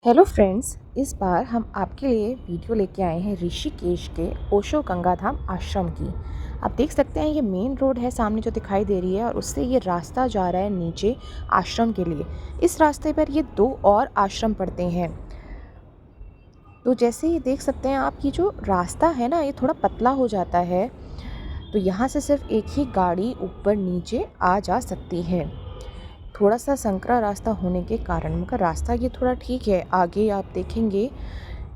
Hello friends, इस बार हम आपके लिए वीडियो लेके आए हैं ऋषिकेश के ओशो गंगाधाम आश्रम की। आप देख सकते हैं ये मेन रोड है सामने जो दिखाई दे रही है और उससे ये रास्ता जा रहा है नीचे आश्रम के लिए। इस रास्ते पर ये दो और आश्रम पड़ते हैं। तो जैसे ये देख सकते हैं आप, ये जो रास्ता है ना ये थोड़ा पतला हो जाता है, तो यहाँ से सिर्फ एक ही गाड़ी ऊपर नीचे आ जा सकती है। थोड़ा सा संकरा रास्ता होने के कारण, मगर रास्ता ये थोड़ा ठीक है। आगे आप देखेंगे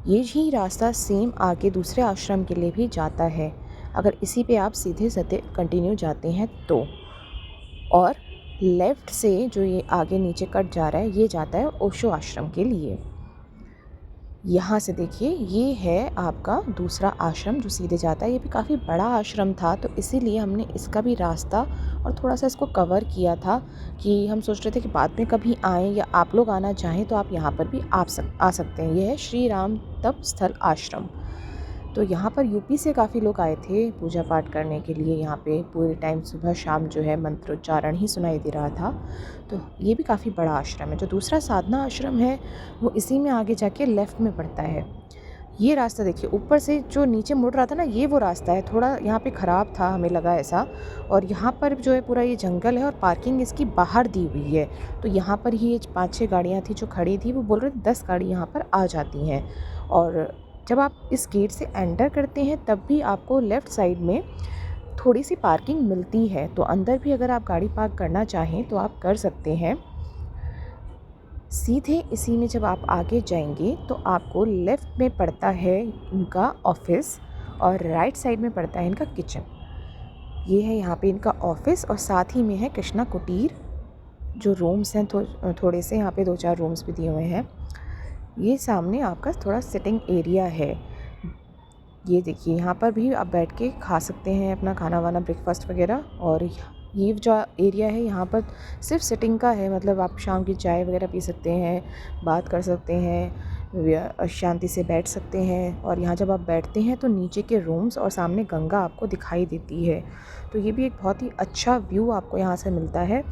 ये ही रास्ता सेम आगे दूसरे आश्रम के लिए भी जाता है, अगर इसी पे आप सीधे सीधे कंटिन्यू जाते हैं तो। और लेफ़्ट से जो ये आगे नीचे कट जा रहा है ये जाता है ओशो आश्रम के लिए। यहाँ से देखिए ये है आपका दूसरा आश्रम जो सीधे जाता है। ये भी काफ़ी बड़ा आश्रम था, तो इसीलिए हमने इसका भी रास्ता और थोड़ा सा इसको कवर किया था कि हम सोच रहे थे कि बाद में कभी आएँ या आप लोग आना चाहें तो आप यहाँ पर भी आ सकते हैं। ये है श्री राम तप स्थल आश्रम। तो यहाँ पर यूपी से काफ़ी लोग आए थे पूजा पाठ करने के लिए। यहाँ पे पूरे टाइम सुबह शाम जो है मंत्रोच्चारण ही सुनाई दे रहा था। तो ये भी काफ़ी बड़ा आश्रम है। जो दूसरा साधना आश्रम है वो इसी में आगे जाके लेफ़्ट में पड़ता है। ये रास्ता देखिए, ऊपर से जो नीचे मुड़ रहा था ना ये वो रास्ता है। थोड़ा यहाँ पे ख़राब था, हमें लगा ऐसा। और यहाँ पर जो है पूरा ये जंगल है और पार्किंग इसकी बाहर दी हुई है। तो यहाँ पर ही ये 5-6 गाड़ियाँ थी जो खड़ी थी। वो बोल रहे थे 10 गाड़ी यहाँ पर आ जाती हैं। और जब आप इस गेट से एंटर करते हैं तब भी आपको लेफ़्ट साइड में थोड़ी सी पार्किंग मिलती है। तो अंदर भी अगर आप गाड़ी पार्क करना चाहें तो आप कर सकते हैं। सीधे इसी में जब आप आगे जाएंगे तो आपको लेफ़्ट में पड़ता है इनका ऑफिस और राइट साइड में पड़ता है इनका किचन। ये है यहाँ पे इनका ऑफिस और साथ ही में है कृष्णा कुटीर। जो रूम्स हैं थोड़े से यहाँ पे 2-4 रूम्स भी दिए हुए हैं। ये सामने आपका थोड़ा सिटिंग एरिया है। ये देखिए यहाँ पर भी आप बैठ के खा सकते हैं अपना खाना वाना, ब्रेकफास्ट वगैरह। और ये जो एरिया है यहाँ पर सिर्फ सिटिंग का है, मतलब आप शाम की चाय वगैरह पी सकते हैं, बात कर सकते हैं, शांति से बैठ सकते हैं। और यहाँ जब आप बैठते हैं तो नीचे के रूम्स और सामने गंगा आपको दिखाई देती है। तो ये भी एक बहुत ही अच्छा व्यू आपको यहाँ से मिलता है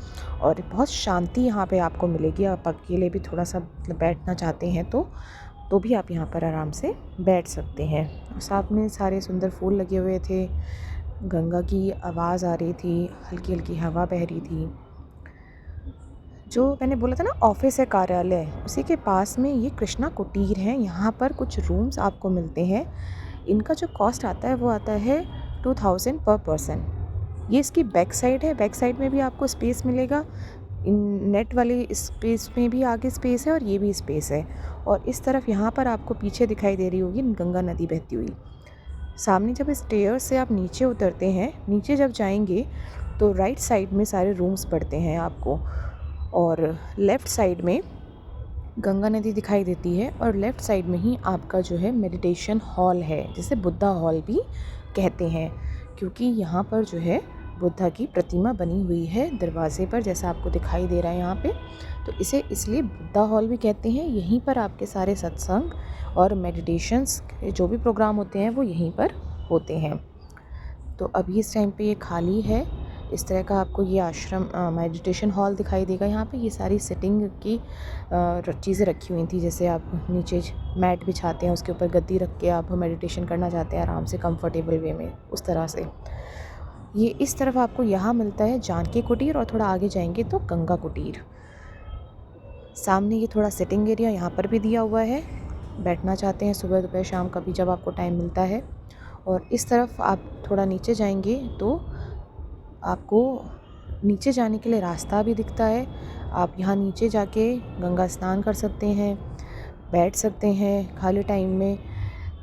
और बहुत शांति यहाँ पे आपको मिलेगी। आप अकेले भी थोड़ा सा बैठना चाहते हैं तो भी आप यहाँ पर आराम से बैठ सकते हैं। साथ में सारे सुंदर फूल लगे हुए थे, गंगा की आवाज़ आ रही थी, हल्की हल्की हवा बह रही थी। जो मैंने बोला था ना ऑफिस है, कार्यालय, उसी के पास में ये कृष्णा कुटीर है। यहाँ पर कुछ रूम्स आपको मिलते हैं। इनका जो कॉस्ट आता है वो आता है 2000 पर पर्सन। ये इसकी बैक साइड है। बैक साइड में भी आपको स्पेस मिलेगा। इन नेट वाली स्पेस में भी आगे स्पेस है और ये भी स्पेस है। और इस तरफ यहाँ पर आपको पीछे दिखाई दे रही होगी गंगा नदी बहती हुई। सामने जब स्टेयर से आप नीचे उतरते हैं, नीचे जब जाएंगे तो राइट साइड में सारे रूम्स पड़ते हैं आपको और लेफ़्ट साइड में गंगा नदी दिखाई देती है। और लेफ़्ट साइड में ही आपका जो है मेडिटेशन हॉल है, जिसे बुद्धा हॉल भी कहते हैं, क्योंकि यहाँ पर जो है बुद्धा की प्रतिमा बनी हुई है दरवाजे पर, जैसा आपको दिखाई दे रहा है यहाँ पे। तो इसे इसलिए बुद्धा हॉल भी कहते हैं। यहीं पर आपके सारे सत्संग और मेडिटेशंस जो भी प्रोग्राम होते हैं वो यहीं पर होते हैं। तो अभी इस टाइम पे ये खाली है। इस तरह का आपको ये आश्रम मेडिटेशन हॉल दिखाई देगा। यहाँ पे ये सारी सिटिंग की चीज़ें रखी हुई थी। जैसे आप नीचे मैट बिछाते हैं, उसके ऊपर गद्दी रख के आप मेडिटेशन करना चाहते हैं आराम से कंफर्टेबल वे में, उस तरह से। ये इस तरफ आपको यहाँ मिलता है जानकी कुटीर और थोड़ा आगे जाएंगे तो गंगा कुटीर। सामने ये थोड़ा सिटिंग एरिया यहाँ पर भी दिया हुआ है, बैठना चाहते हैं सुबह दोपहर शाम कभी जब आपको टाइम मिलता है। और इस तरफ आप थोड़ा नीचे जाएंगे तो आपको नीचे जाने के लिए रास्ता भी दिखता है। आप यहाँ नीचे जाके गंगा स्नान कर सकते हैं, बैठ सकते हैं, खाली टाइम में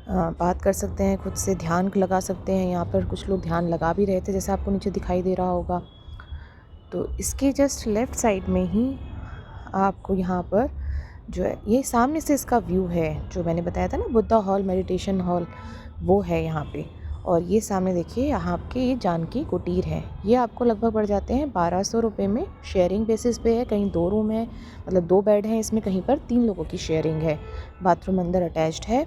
बात कर सकते हैं, खुद से ध्यान लगा सकते हैं। यहाँ पर कुछ लोग ध्यान लगा भी रहे थे, जैसे आपको नीचे दिखाई दे रहा होगा। तो इसके जस्ट लेफ़्ट साइड में ही आपको यहाँ पर जो है ये सामने से इसका व्यू है, जो मैंने बताया था ना बुद्धा हॉल मेडिटेशन हॉल, वो है यहाँ पे। और ये सामने देखिए यहाँ आपके ये जानकी कुटीर है। ये आपको लगभग पड़ जाते हैं 1200 रुपये में। शेयरिंग बेसिस पे है, कहीं 2 रूम है, मतलब 2 बेड हैं इसमें, कहीं पर 3 लोगों की शेयरिंग है। बाथरूम अंदर अटैच्ड है।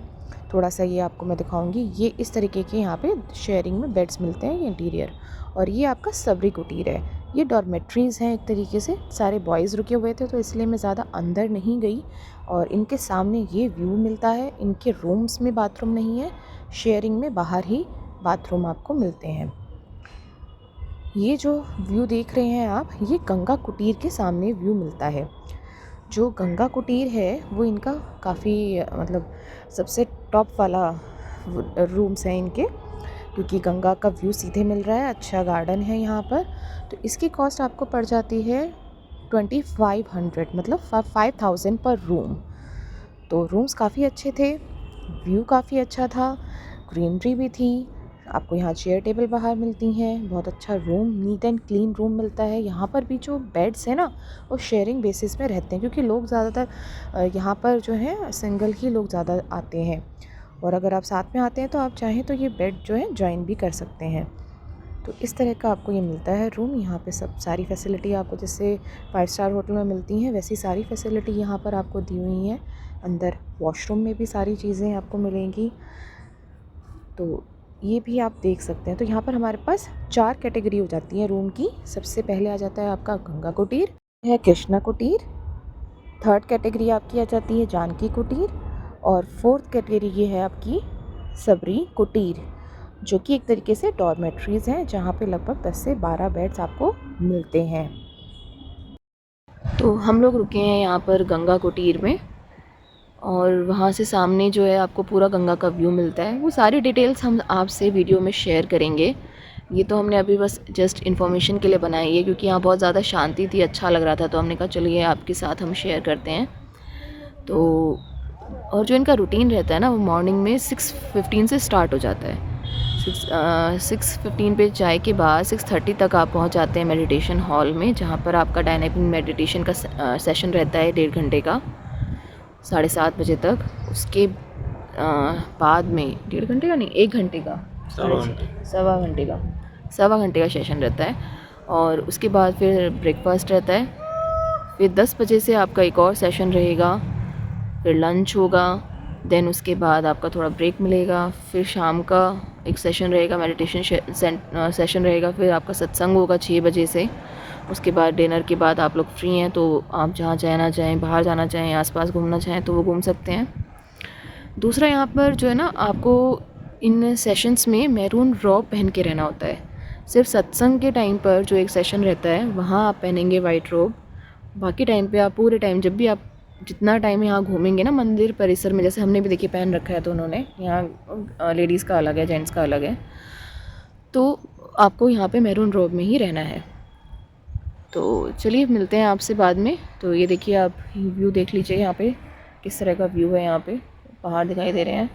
थोड़ा सा ये आपको मैं दिखाऊंगी। ये इस तरीके के यहाँ पे शेयरिंग में बेड्स मिलते हैं, ये इंटीरियर। और ये आपका सबरी कुटीर है। ये डॉर्मेट्रीज़ हैं एक तरीके से। सारे बॉयज़ रुके हुए थे तो इसलिए मैं ज़्यादा अंदर नहीं गई। और इनके सामने ये व्यू मिलता है। इनके रूम्स में बाथरूम नहीं है, शेयरिंग में बाहर ही बाथरूम आपको मिलते हैं। ये जो व्यू देख रहे हैं आप, ये गंगा कुटीर के सामने व्यू मिलता है। जो गंगा कुटीर है वो इनका काफ़ी मतलब सबसे टॉप वाला रूम्स हैं इनके, क्योंकि गंगा का व्यू सीधे मिल रहा है। अच्छा गार्डन है यहाँ पर। तो इसकी कॉस्ट आपको पड़ जाती है 2500, मतलब 5000 पर रूम। तो रूम्स काफ़ी अच्छे थे, व्यू काफ़ी अच्छा था, ग्रीनरी भी थी। आपको यहाँ चेयर टेबल बाहर मिलती हैं। बहुत अच्छा room, neat and clean room मिलता है। यहाँ पर भी जो बेड्स हैं ना, वो शेयरिंग बेसिस में रहते हैं, क्योंकि लोग ज़्यादातर यहाँ पर जो है सिंगल ही लोग ज़्यादा आते हैं। और अगर आप साथ में आते हैं तो आप चाहें तो ये बेड जो है ज्वाइन भी कर सकते हैं। तो इस तरह का आपको ये मिलता है रूम। यहाँ पे सब सारी फैसिलिटी आपको जैसे 5 स्टार होटल में मिलती हैं, वैसी सारी फैसिलिटी यहाँ पर आपको दी हुई हैं। अंदर वॉशरूम में भी सारी चीज़ें आपको मिलेंगी। तो ये भी आप देख सकते हैं। तो यहाँ पर हमारे पास 4 कैटेगरी हो जाती है रूम की। सबसे पहले आ जाता है आपका गंगा कुटीर, है कृष्णा कुटीर। 3rd कैटेगरी आपकी आ जाती है जानकी कुटीर। और 4th कैटेगरी ये है आपकी सबरी कुटीर, जो कि एक तरीके से डॉर्मेट्रीज़ हैं, जहाँ पे लगभग 10 से 12 बेड्स आपको मिलते हैं। तो हम लोग रुके हैं यहाँ पर गंगा कुटीर में, और वहाँ से सामने जो है आपको पूरा गंगा का व्यू मिलता है। वो सारी डिटेल्स हम आपसे वीडियो में शेयर करेंगे। ये तो हमने अभी बस जस्ट इन्फॉर्मेशन के लिए बनाई है, क्योंकि यहाँ बहुत ज़्यादा शांति थी, अच्छा लग रहा था, तो हमने कहा चलिए आपके साथ हम शेयर करते हैं। तो और जो इनका रूटीन रहता है ना, वो मॉर्निंग में 6:15 से स्टार्ट हो जाता है। 6:15 पे चाय के बाद 6:30 तक आप पहुँच जाते हैं मेडिटेशन हॉल में, जहाँ पर आपका डायनामिक मेडिटेशन का सेशन रहता है 1.5 घंटे का, 7:30 बजे तक। उसके बाद में 1.5 घंटे का नहीं, 1 घंटे का, सवा घंटे का सेशन रहता है। और उसके बाद फिर ब्रेकफास्ट रहता है। फिर 10 बजे से आपका एक और सेशन रहेगा, फिर लंच होगा। देन उसके बाद आपका थोड़ा ब्रेक मिलेगा। फिर शाम का एक सेशन रहेगा, मेडिटेशन सेशन रहेगा। फिर आपका सत्संग होगा 6 बजे से। उसके बाद डिनर के बाद आप लोग फ्री हैं, तो आप जहाँ जाना चाहें, बाहर जाना चाहें, आसपास घूमना चाहें तो वो घूम सकते हैं। दूसरा यहाँ पर जो है ना, आपको इन सेशंस में मैरून रॉब पहन के रहना होता है। सिर्फ सत्संग के टाइम पर जो एक सेशन रहता है, वहाँ आप पहनेंगे वाइट रॉब। बाकी टाइम पे आप पूरे टाइम, जब भी आप जितना टाइम यहाँ घूमेंगे ना मंदिर परिसर में, जैसे हमने भी देखिए पहन रखा है, तो उन्होंने यहाँ लेडीज़ का अलग है, जेंट्स का अलग है, तो आपको यहाँ पे मैरून रॉब में ही रहना है। तो चलिए मिलते हैं आपसे बाद में। तो ये देखिए, आप व्यू देख लीजिए यहाँ पे किस तरह का व्यू है। यहाँ पे पहाड़ दिखाई दे रहे हैं।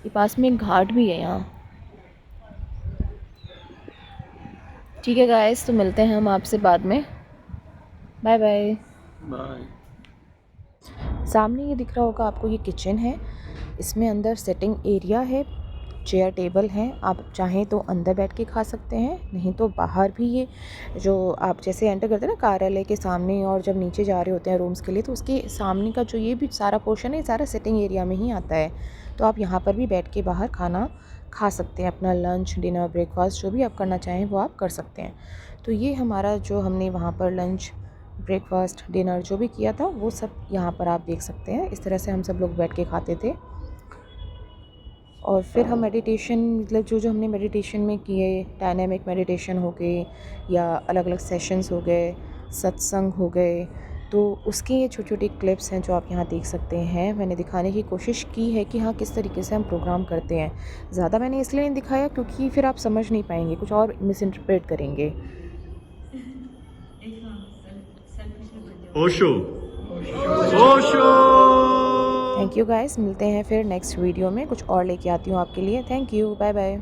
ये पास में एक घाट भी है यहाँ। ठीक है गाइस, तो मिलते हैं हम आपसे बाद में। Bye bye. सामने ये दिख रहा होगा आपको, ये किचन है। इसमें अंदर सेटिंग एरिया है, चेयर टेबल हैं। आप चाहें तो अंदर बैठ के खा सकते हैं, नहीं तो बाहर भी। ये जो आप जैसे एंटर करते हैं ना कार्यालय के सामने, और जब नीचे जा रहे होते हैं रूम्स के लिए, तो उसके सामने का जो ये भी सारा पोर्शन है, सारा सिटिंग एरिया में ही आता है। तो आप यहाँ पर भी बैठ के बाहर खाना खा सकते हैं। अपना लंच, डिनर, ब्रेकफास्ट जो भी आप करना चाहें वो आप कर सकते हैं। तो ये हमारा जो हमने वहाँ पर लंच, ब्रेकफास्ट, डिनर जो भी किया था, वो सब यहाँ पर आप देख सकते हैं। इस तरह से हम सब लोग बैठ के खाते थे। और फिर हम मेडिटेशन, मतलब जो हमने मेडिटेशन में किए, डायनामिक मेडिटेशन हो गए या अलग अलग सेशंस हो गए, सत्संग हो गए, तो उसकी ये छोटी छोटी क्लिप्स हैं जो आप यहाँ देख सकते हैं। मैंने दिखाने की कोशिश की है कि हाँ किस तरीके से हम प्रोग्राम करते हैं। ज़्यादा मैंने इसलिए नहीं दिखाया क्योंकि फिर आप समझ नहीं पाएंगे, कुछ और मिस इंटरप्रेट करेंगे। Osho Osho. Thank you guys, मिलते हैं फिर नेक्स्ट वीडियो में, कुछ और लेके आती हूँ आपके लिए। Thank you, bye bye.